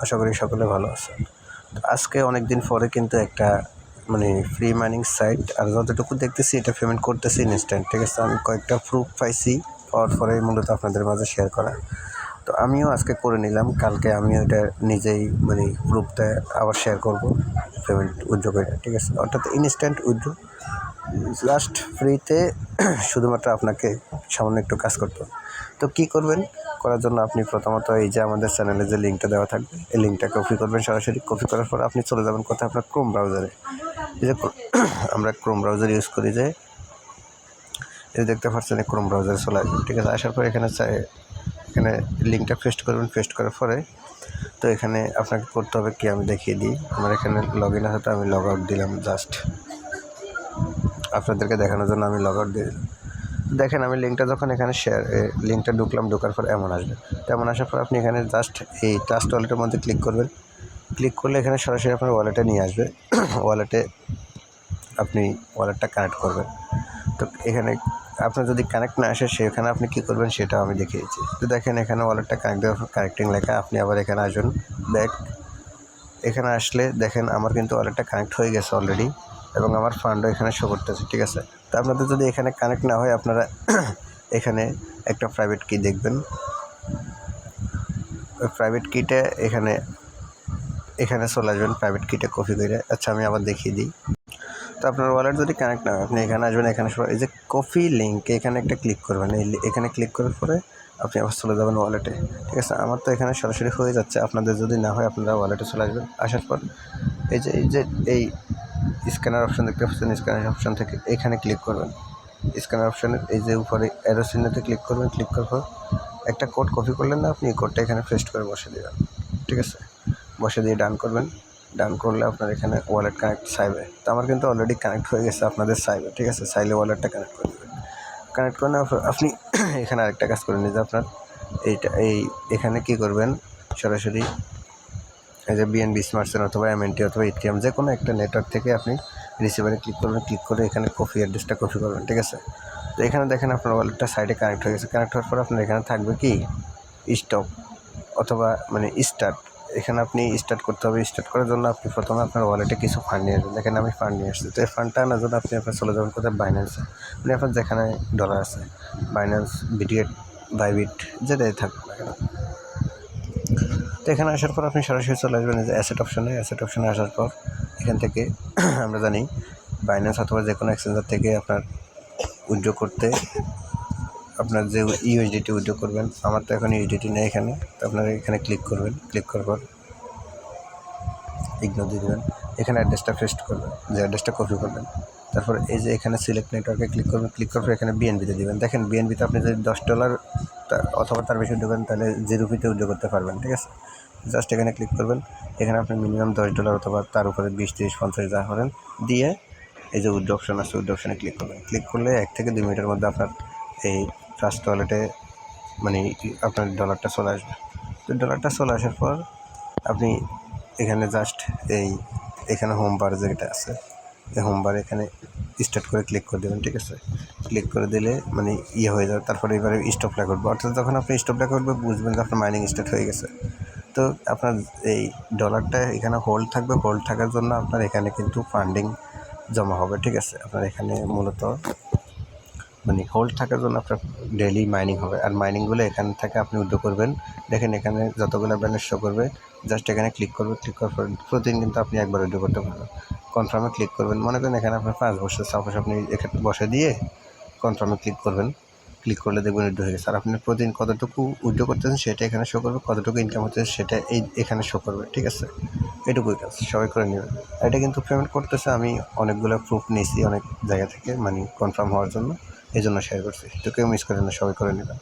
আশা করি সকলে ভালো আছেন। তো আজকে অনেক দিন পরে কিন্তু একটা ফ্রি মাইনিং সাইট, আর যতটুকু দেখতেছি এটা পেমেন্ট করতেছি ইনস্ট্যান্ট, ঠিক আছে। আমি কয়েকটা প্রুফ পাইছি, পাওয়ার পরে মূলত আপনাদের মাঝে শেয়ার করা। তো আমিও আজকে করে নিলাম, কালকে আমিও এটা নিজেই প্রুফটা আবার শেয়ার করব পেমেন্ট উইথড্র করে, ঠিক আছে। অর্থাৎ ইনস্ট্যান্ট উইথড্র, জাস্ট ফ্রিতে শুধুমাত্র আপনাকে সামান্য একটু কাজ করতে হবে। তো কী করবেন, করার জন্য আপনি প্রথমত এই যে আমাদের চ্যানেলে যে লিঙ্কটা দেওয়া থাকবে, এই লিঙ্কটা কপি করবেন। সরাসরি কপি করার পর আপনি চলে যাবেন কোথায়, আপনার ক্রোম ব্রাউজারে। এই যে আমরা ক্রোম ব্রাউজার ইউজ করি, যে এই দেখতে পাচ্ছেন ক্রোম ব্রাউজারে চলে আসবেন, ঠিক আছে। আসার পর এখানে লিঙ্কটা পেস্ট করবেন। পেস্ট করার পরে তো এখানে আপনাকে করতে হবে কি, আমি দেখিয়ে দিই। আমার এখানে লগ ইন আছে, তো আমি লগ আউট দিলাম, জাস্ট আপনাদেরকে দেখানোর জন্য আমি লগ আউট দিয়ে দিলাম। দেখেন আমি লিঙ্কটা যখন এখানে লিঙ্কটা ঢুকলাম, ঢোকার পর এমন আসবে। তো এমন আসার পর আপনি এখানে জাস্ট এই ট্রাস্ট ওয়ালেটের মধ্যে ক্লিক করবেন। ক্লিক করলে এখানে সরাসরি আপনার ওয়ালেটে নিয়ে আসবে। ওয়ালেটে আপনি ওয়ালেটটা কানেক্ট করবেন। তো এখানে আপনার যদি কানেক্ট না আসে, সেখানে আপনি কী করবেন সেটাও আমি দেখিয়েছি। তো দেখেন এখানে ওয়ালেটটা কানেক্ট দেওয়ার পর কানেক্টিং লেখা, আপনি আবার এখানে আসবেন ব্যাক। এখানে আসলে দেখেন আমার কিন্তু ওয়ালেটটা কানেক্ট হয়ে গেছে অলরেডি, এবং আমার ফান্ডও এখানে শো করতেছে, ঠিক আছে। তো আপনাদের যদি এখানে কানেক্ট না হয়, আপনারা এখানে একটা প্রাইভেট কি দেখবেন। ওই প্রাইভেট কিটা এখানে চলে আসবেন, প্রাইভেট কিটা কপি করে। আচ্ছা আমি আবার দেখিয়ে দিই। তো আপনার ওয়ালেট যদি কানেক্ট না হয়, আপনি এখানে আসবেন। এখানে এই যে কপি লিঙ্ক, এখানে একটা ক্লিক করবেন। এখানে ক্লিক করার পরে আপনি আবার চলে যাবেন ওয়ালেটে, ঠিক আছে। আমার তো এখানে সরাসরি হয়ে যাচ্ছে, আপনাদের যদি না হয় আপনারা ওয়ালেটে চলে আসবেন। আসার পর এই স্ক্যানার অপশন দেখতে পাচ্ছেন, স্ক্যানার অপশন থেকে এখানে ক্লিক করবেন। স্ক্যানার অপশনের এই যে উপরে অ্যারো চিহ্নতে ক্লিক করবেন। ক্লিক করার পর একটা কোড কপি করলেন না আপনি, এই কোডটা এখানে পেস্ট করে বসে দেবেন, ঠিক আছে। বসে দিয়ে ডান করবেন। ডান করলে আপনার এখানে ওয়ালেট কানেক্ট চাইবে। তো আমার কিন্তু অলরেডি কানেক্ট হয়ে গেছে, আপনাদের চাইবে, ঠিক আছে। চাইলে ওয়ালেটটা কানেক্ট করে দেবেন। কানেক্ট করে নেওয়ার পর আপনি এখানে আরেকটা কাজ করে নিন, যে আপনার এখানে কী করবেন, সরাসরি এই যে বিএনবি স্মার্ট চেন অথবা এমএনটি অথবা এটিএম, যে কোনো একটা নেটওয়ার্ক থেকে আপনি রিসিভারে ক্লিক করবেন। ক্লিক করে এখানে কপি অ্যাড্রেসটা কপি করবেন, ঠিক আছে। তো এখানে দেখেন আপনার ওয়ালেটটা সাইডে কানেক্ট হয়ে গেছে। কানেক্ট হওয়ার পর আপনার এখানে থাকবে কি স্টপ অথবা স্টার্ট। এখানে আপনি স্টার্ট করতে হবে। স্টার্ট করার জন্য আপনি প্রথমে আপনার ওয়ালেটে কিছু ফান্ড নিয়ে আসবেন। দেখেন আমি ফান্ড নিয়ে আসছি। তো এই ফান্ডটা আনার জন্য আপনি চলে যাবেন কোথায়, বাইন্যান্সে। আপনার যেখানে ডলার আছে, বাইন্যান্স, বিটিএট, বাইবিট, যেটাই থাকুক না কেন। তো এখানে আসার পর আপনি সরাসরি চলে আসবেন এই যে অ্যাসেট অপশনে। অ্যাসেট অপশনে আসার পর এখান থেকে আমরা জানি বাইন্যান্স অথবা যে কোনো এক্সচেঞ্জার থেকে আপনার উইথড্র করতে আপনার যে ইউএসডিটি উইথড্র করবেন, আমার তো এখন ইউএসডিটি নেই এখানে। তো আপনারা এখানে ক্লিক করবেন। ক্লিক করার পর ইগনোর দিয়ে দেবেন। এখানে অ্যাড্রেসটা পেস্ট করবেন, যে অ্যাড্রেসটা কপি করবেন। তারপর এই যে এখানে সিলেক্ট নেটওয়ার্কে ক্লিক করবেন। ক্লিক করার পর এখানে বিএনবিতে দেবেন। দেখেন বিএনবিতে আপনি যদি $10 অথবা তার বেশি দেবেন, তাহলে 0 ফিতে উইথড্র করতে পারবেন, ঠিক আছে। জাস্ট এখানে ক্লিক করবেন। এখানে আপনি মিনিমাম $10 অথবা তার উপরে 20, 30, 50 যা করেন দিয়ে এই যে উইথড্র অপশন আছে, উইথড্র অপশনে ক্লিক করবেন। ক্লিক করলে 1 থেকে 2 মিনিটের মধ্যে আপনার এই ট্রাস্ট ওয়ালেটে আপনার ডলারটা চলে আসবে। তো ডলারটা চলে আসার পর আপনি এখানে জাস্ট এখানে হোম বার যেটা আছে, এই হোম বার এখানে স্টার্ট করে ক্লিক করে দেবেন, ঠিক আছে। ক্লিক করে দিলে হয়ে যাবে। তারপরে এবারে স্টপ লেখা উঠবে, অর্থাৎ যখন আপনি স্টপ লেখা উঠবে বুঝবেন যে আপনার মাইনিং স্টার্ট হয়ে গেছে। তো আপনার এই ডলারটা এখানে হোল্ড থাকবে। হোল্ড থাকার জন্য আপনার এখানে কিন্তু ফান্ডিং জমা হবে, ঠিক আছে। আপনার এখানে মূলত হোল্ড থাকার জন্য আপনার ডেইলি মাইনিং হবে, আর মাইনিংগুলো এখান থেকে আপনি উইথড্র করবেন। দেখেন এখানে যতগুলো ব্যালেন্স শো করবে, জাস্ট এখানে ক্লিক করবে। ক্লিক করার পর প্রতিদিন কিন্তু আপনি একবার উইথড্র করতে পারবেন। কনফার্মে ক্লিক করবেন। মনে করেন এখানে আপনার 5 বছর, সাপোজ আপনি এখানে বসে দিয়ে কনফার্মে ক্লিক করবেন। ক্লিক করলে দেখবেন উইথড্র হয়ে গেছে। আর আপনি প্রতিদিন কতটুকু উইথড্র করতেছেন সেটা এখানে শো করবে, কতটুকু ইনকাম হচ্ছে সেটা এখানে শো করবে, ঠিক আছে। এটুকুই কাজ, সবাই করে নেবেন। এটা কিন্তু পেমেন্ট করতেছে, আমি অনেকগুলো প্রুফ নিয়েছি অনেক জায়গা থেকে কনফার্ম হওয়ার জন্য, এই জন্য শেয়ার করছি। তো কেউ মিস করেন না, সবাই করে নেবেন।